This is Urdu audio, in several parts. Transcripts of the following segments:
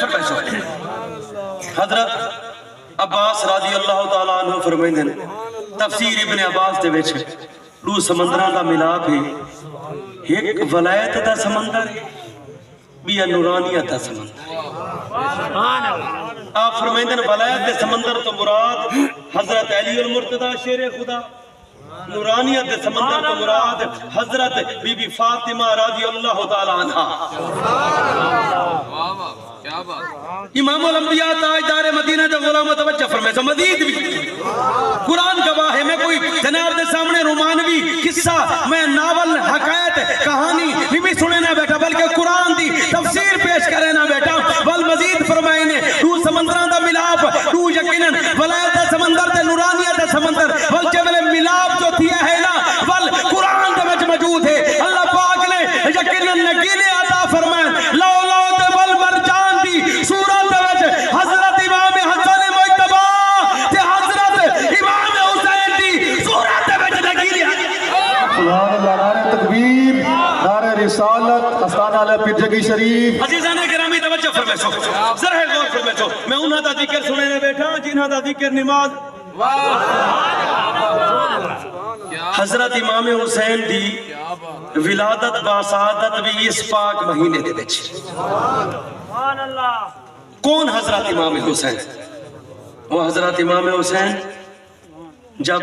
توجہ فرمائے حضرت عباس رضی اللہ تعالیٰ عنہ فرمائیں دے تفسیر ابن عباس دے وچ دو سمندران دا ملاپ ہے، ایک ولایت دا سمندر ہے، بیا نورانیت دا سمندر ہے۔ آپ فرمائیں دے ولایت دے سمندر تو مراد حضرت علی المرتضی شیر خدا، نورانیت دے سمندر تو مراد حضرت بی بی فاطمہ رضی اللہ تعالیٰ عنہ۔ امام الانبیاء تاجدار مدینہ دا غلام توجہ فرمائے مزید بھی قرآن گواہ ہے، میں کوئی جناب دے سامنے رومانوی قصہ میں ناول حکایت کہانی نہیں سنے نہ بیٹھا بلکہ قرآن دی تفسیر پیش کرے نہ بیٹھا بل مزید فرمائے نے تو سمندران دا ملاپ تو یقیناً ولایت دا سمندر تے نورانیت دا سمندر بل جبل ملاپ جو تھیا ہے نا بل قرآن دے وچ موجود ہے۔ اللہ پاک نے یقیناً نگیلے عطا فرمائے لو تے بل مرجان دی سورت دے وچ حضرت امام حسن مجتبی تے حضرت امام حسین دی سورت دے وچ نگیلے سبحان اللہ، نعرہ تکبیر، نعرہ رسالت، استانہ علیہ پیر جگی شریف۔ عزیزان گرامی توجہ فرمائے ذرا غور فرمائے میں انہاں دا ذکر سنے نے بیٹھا جنہاں دا ذکر نماز حضرت امام حسین دی ولادت باسعادت بھی اس پاک مہینے دے وچ۔ کون حضرت امام حسین؟ وہ حضرت امام حسین جب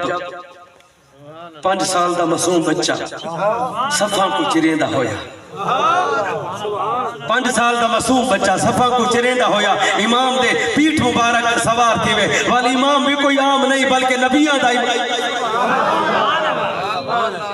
5 سال دا معصوم بچہ صفاں کو چریندہ ہویا، 5 سال دا معصوم بچہ صفاں کو چریندہ ہویا، امام دے پیٹھ مبارک سوار تھی وے والی امام بھی کوئی عام نہیں بلکہ نبیاں دا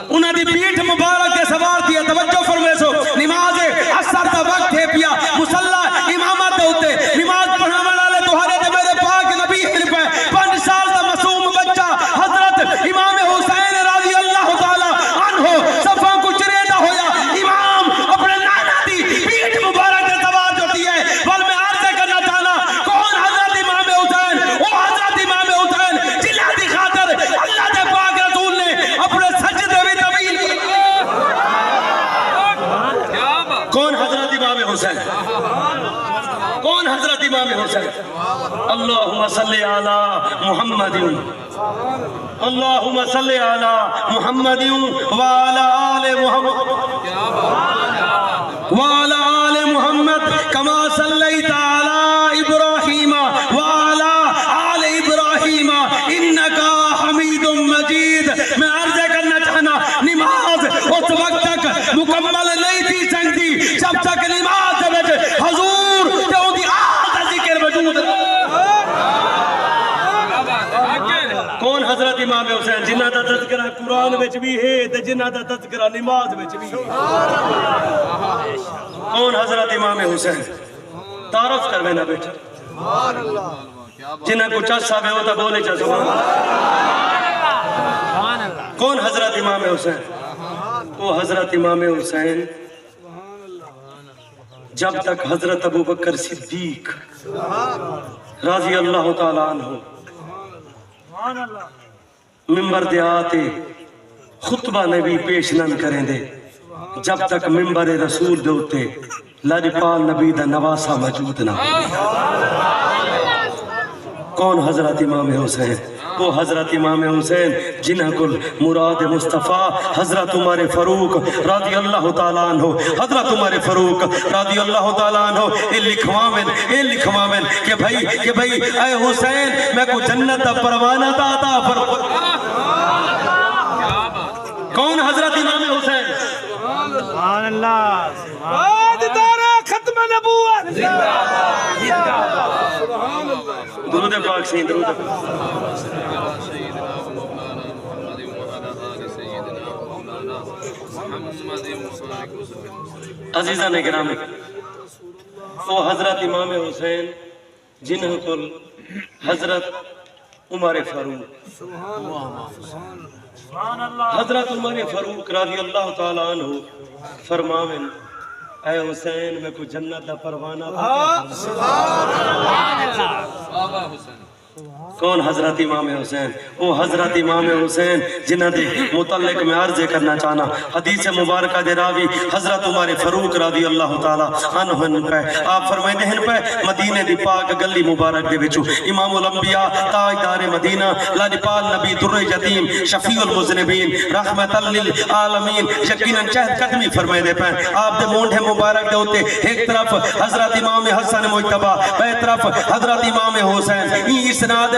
انہاں دی پیٹھ مبارک کے سوار تھی۔ توجہ فرمائے سو نماز عصر دا وقت ہے پیا مصلی امامت ہوتے نماز پڑھانے والے تمہارے تے میرے پاک نبی پہ 5 سال دا معصوم بچہ حضرت امام حسین رضی اللہ تعالی عنہ صفاں کو چریندہ ہویا، امام اپنے نانا دی پیٹھ مبارک کے سوار ہوتی ہے بل میں عرض کرنا چاہنا کون حضرت امام حسین؟ وہ حضرت امام حسین جنہاں دی خاطر اللہ دے پاک رسول نے اپنے سجدے بھی طویل کون حضرت امام حسین؟ کون حضرت امام حسین؟ اللہم صلی علی محمد اللہم صلی علی محمد وعلی آل محمد وعلی آل محمد کما صلیت علی ابراہیم وعلی آل ابراہیم انکا حمید مجید۔ میں عرض کرنا چاہنا نماز اس وقت تک مکمل نہیں تھی سکتی جب تک نماز حضور تے ان دی آل دا ذکر موجود ہے۔ کون حضرت امام حسین جنہاں دا تذکرہ قرآن وچ بھی ہے تے جنہاں دا تذکرہ نماز وچ بھی ہے؟ کون حضرت امام حسین؟ تعارف کروے نہ بیٹھا جنہاں کو چس آوے ہوتا بولے چا سبحان اللہ۔ کون حضرت امام حسین؟ وہ حضرت امام حسین جب تک حضرت ابو بکر صدیق رضی اللہ تعالیٰ عنہ ممبر دے آتے خطبہ نبی پیش نہ کریں دے جب تک ممبر رسول دے ہوتے لاجپال نبی دا نواسا موجود نہ کون حضرت امام حسین؟ وہ حضرت امام حسین جنہاں کل مراد مصطفیٰ حضرت عمر فاروق رضی اللہ تعالیٰ عنہ حضرت عمر فاروق رضی اللہ تعالیٰ عنہ اے لکھوامن کہ بھئی اے حسین میں کو جنت دا پروانہ دا عطا فرما۔ کون حضرت امام حسین؟ سبحان اللہ دارہ ختم نبوت درود پاک سے درود عزیزان گرامی وہ حضرت امام حسین جنہوں کو حضرت عمر فاروق حضرت عمر فاروق رضی اللہ تعالیٰ عنہ فرماویں اے حسین میں کو جنت دا پروانہ کون؟ حضرت امام حسین. وہ حضرت امام حسین جنہ دے متعلق میں عرض کرنا چاہنا. حدیث مبارکہ دے راوی حضرت عمر فاروق رضی اللہ تعالی عنہ پہ آپ فرمائے ہیں پہ مدینے دی پاک گلی مبارک دے وچوں امام الانبیاء تاجدار مدینہ لاجپال نبی در یتیم شفیع المذنبین رحمت للعالمین یقیناً چہد قدمی فرمائے دے پہ آپ دے مونڈے مبارک دے ہوتے ایک طرف حضرت امام حسن مجتبہ بے طرف حضرت امام حسین. یہ اسناد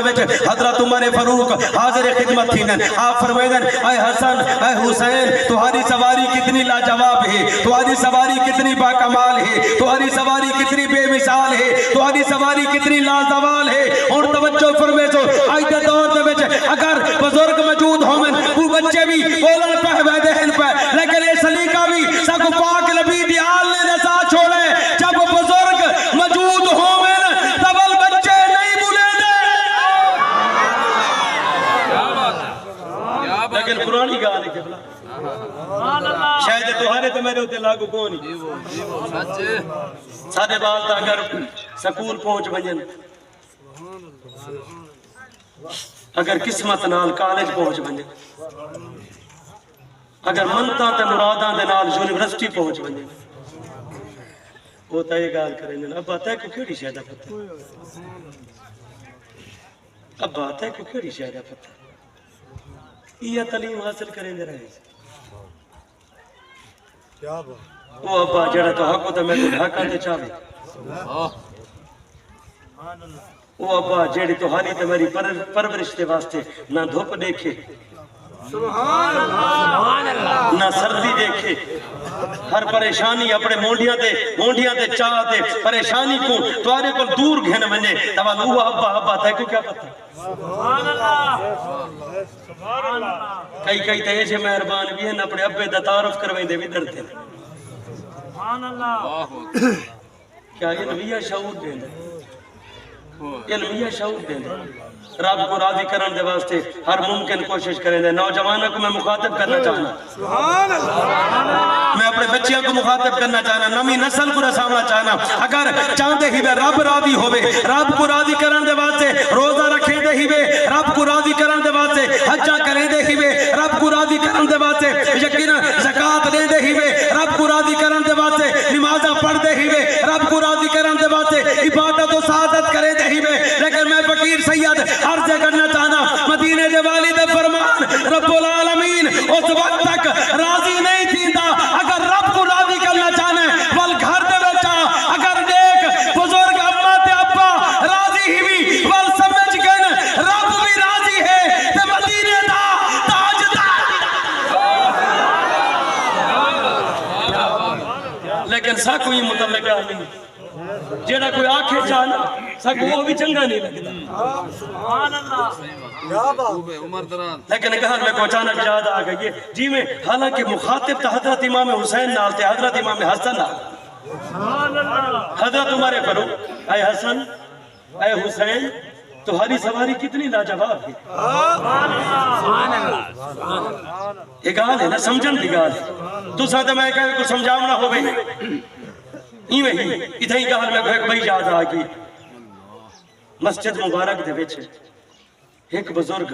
حضرت عمر فاروق حاضر خدمت تھی. آپ فرمائے اے حسن اے حسین تمہاری سواری کتنی لاجواب ہے, تمہاری سواری کتنی باکمال ہے, تمہاری سواری کتنی بے مثال ہے, تمہاری سواری کتنی لازوال ہے. اور توجہ فرمائے سو آج دے دور دے وچ اگر بزرگ موجود ہومن وہ بچے بھی بولن پہ ویدے ہیں پہ, لیکن یہ سلیقہ بھی سکو پاک نبی دی آل نے نسا چھوڑے. جب بزرگ موجود ہومن تبل بچے نہیں بولے لیکن قرآنی گاہ لکھے بلا شاید تمہارے تو میرے ہوتے لاگو کونی سادے بال تا اگر سکول پہنچ بجن, اگر قسمت نال کالج پہنچ بجن, اگر منتا تے مراداں دے نال یونیورسٹی پہنچ بجن, وہ تا یہ گال کریں گے اب آتا ہے کو کیڑی شاید پتہ, اب آتا ہے کو کیڑی شاید پتہ یہ تعلیم حاصل کریں دے رہے ہیں. وہ ابا جڑا تو حق ہوتا میں تو ڈھاکا دے چاہے, وہ ابا جڑی تو حالی تے میری پرورش دے واسطے نہ دھوپ دیکھے نہ سردی دیکھے, ہر پریشانی اپنے مونڈیاں تے چاہ تے پریشانی کو توارے کو دور گھن منے توال وہ ابا ابا تے کو کیا پتہ. کئی تے ایسے مہربان بھی ہیں اپنے ابے دا تعارف کروائیں دے بھی ڈرتے ہیں. کیا یہ نویہ شعور دیں دے, یہ نویہ شعور دیں دے. رب کو راضی کرن دے واسطے ہر ممکن کوشش کریں دے. نوجوانوں کو میں مخاطب کرنا چاہنا, میں اپنے بچیاں کو مخاطب کرنا چاہنا, نمی نسل کو رسانا چاہنا. اگر چاہتے ہی بے رب راضی ہوئے, رب کو راضی کرن دے واسطے روزہ رکھیں دے ہی بے, رب کو راضی کرن دے واسطے حجہ کریں دے ہی بے, رب کو راضی کرن دے واسطے یقینا زکاة دے دے ہی بے, رب کو راضی کرن دے واسطے نمازہ پڑھ دے ہی بے, رب کو راضی کرن دے واسطے عبادت و سعادت کریں دے ہی بے. لیکن میں فقیر سید عرض کرنا چاہنا مدینے دے والد فرمان رب العالمین اس وقت تک راضی نہیں تھیندا اگر رب کو راضی کرنا چاہنا ول گھر دے بچا اگر دیکھ بزرگ اما تے ابا راضی ہی بھی ول سمجھ گن رب بھی راضی ہے تے مدینے دا تاجدار. لیکن سا کوئی متعلق نہیں جیڑا کوئی آنکھیں چاہنا سکو وہ بھی چنگا نہیں لگتا. لیکن گھر میں کو اچانک یاد آ گئی جی میں حالانکہ مخاطب تھا حضرت امام حسین نال تے حضرت امام حسن نال. حضرت عمر فاروق اے حسن اے حسین تمہاری سواری کتنی لاجواب ہے. یہ گال ہے نا سمجھن دی گال ہے. تو ساتھ میں کہے کو سمجھاونا ہو گئی ادھائی گال میں ایک بھائی یاد آ گئی. مسجد مبارک دے وچ ایک بزرگ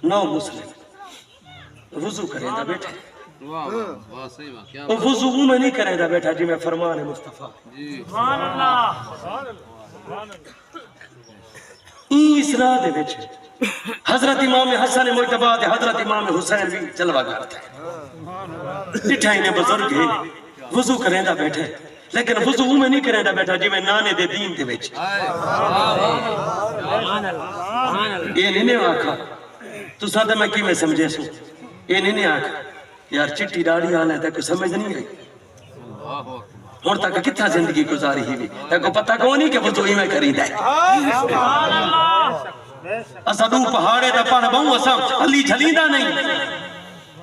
نو مسلم وضو کریں دا بیٹھا, وہ وضو میں نہیں کریں دا بیٹھا جی میں فرمان مصطفیٰ این اسرا دے وچ حضرت امام حسن مجتبہ دے حضرت امام حسین بھی جلوہ کرتا ہے. ڈٹھائی نے بزرگ ہے وضو کریں دا بیٹھا لیکن وضو میں نہیں کریں دا بیٹھا جی میں نانے دے دین دے وچ. یہ نہیں آکھا تو سادہ میں کی میں سمجھے سو, یہ نہیں آکھا یار چٹی ڈاڑی آنا ہے کوئی سمجھ نہیں گئی اور تک کتنا زندگی گزاری ہی بھی کو پتہ کو نہیں کہ وضو ہی میں کری دے. اسدو پہاڑے دا پڑھ بہوں اسا علی جھلیندہ نہیں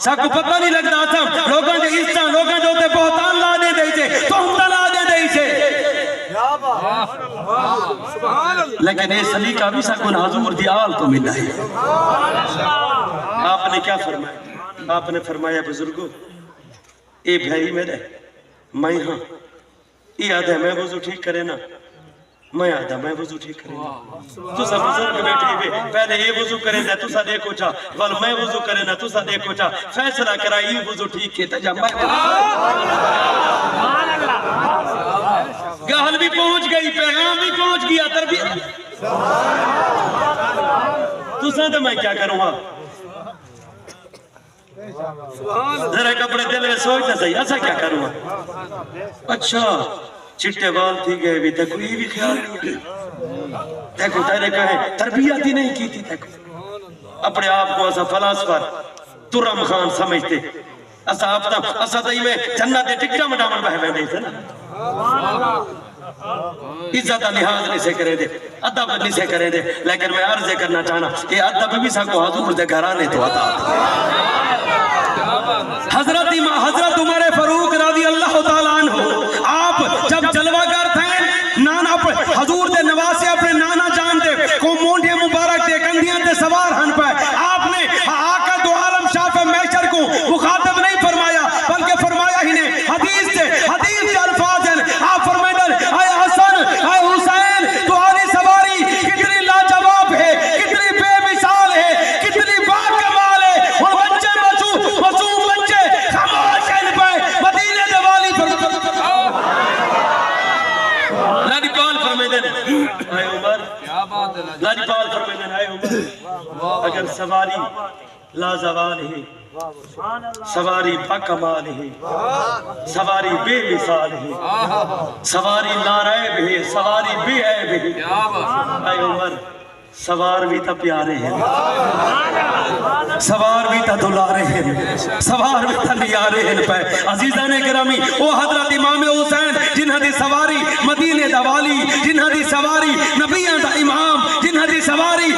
سا کو پتہ نہیں لگتا اسا لوگاں جو عزتاں لوگاں جو تے بہتان لا دے دے سے تو ہم لا دے دے سے. لیکن یہ سلیقہ بھی سکن حضور دی آل تو ملا ہے. آپ نے کیا فرمایا؟ آپ نے فرمایا بزرگو اے بھائی میرے میں ہاں یہ آدھے میں وضو ٹھیک کرے نا میں آدھا میں وضو ٹھیک کریں تو سب بزرگ بیٹھے ہوئے پہلے یہ وضو کریں دے تو سا دیکھو چا ول میں وضو کریں دے تو سا دیکھو چا فیصلہ کرائی یہ وضو ٹھیک کیتا جا میں گاہل بھی پہنچ گئی پیغام بھی پہنچ گیا تربیت تو سا تو میں کیا کروں گا ذرا کپڑے دل میں سوچنا صحیح ایسا کیا کروں گا اچھا چٹے بال تھی گئے بھی تک کوئی بھی خیال نہیں دیکھو تیرے کہے تربیت ہی نہیں کی تھی دیکھو اپنے آپ کو ایسا فلاسفر ترم خان سمجھتے ایسا اپنا ایسا تھی میں جنت ٹکٹا مڈامن بہے میں نہیں تھے نا عزت لحاظ نہیں سے کرے دے ادب نہیں سے کرے دے لیکن میں عرض کرنا چاہنا یہ ادب بھی سا کو حضور دے گھرانے تو عطا حضرت عمر فاروق رضی اللہ تعالیٰ عنہ آپ جب جلوہ گر تھے نانا حضور دے نواسے اپنے نانا جان دے کو مونڈے مبارک دے کندھیاں دے سوار ہن پہ آپ نے آقا دو عالم شاف محشر کو مخاطب نہیں فرمایا بلکہ فرمایا ہی نے حدیث دے الفاظ ہیں آپ فرمائیں اے حسن اے حسین تمہاری سواری کتنی لاجواب ہے کتنی بے مثال ہے کتنی باکمال ہے اور بچے معصوم بچے خاموش ہیں پہ مدینے دے والی لاڈی پال فرمائیں اے عمر لاڈی پال فرمائیں اے عمر اگر سواری لازوال ہے سواری باکمال ہے سواری بے مثال ہے سواری ناریب ہے سواری بے عیب ہے اے عمر سوار بھی تا پیارے ہیں سوار بھی تا دلارے ہیں سوار بھی تا نیارے ہیں پہ عزیزان گرامی او حضرت امام حسین جنہاں دی سواری مدینے دا والی جنہاں دی سواری نبیان دا امام جنہاں دی سواری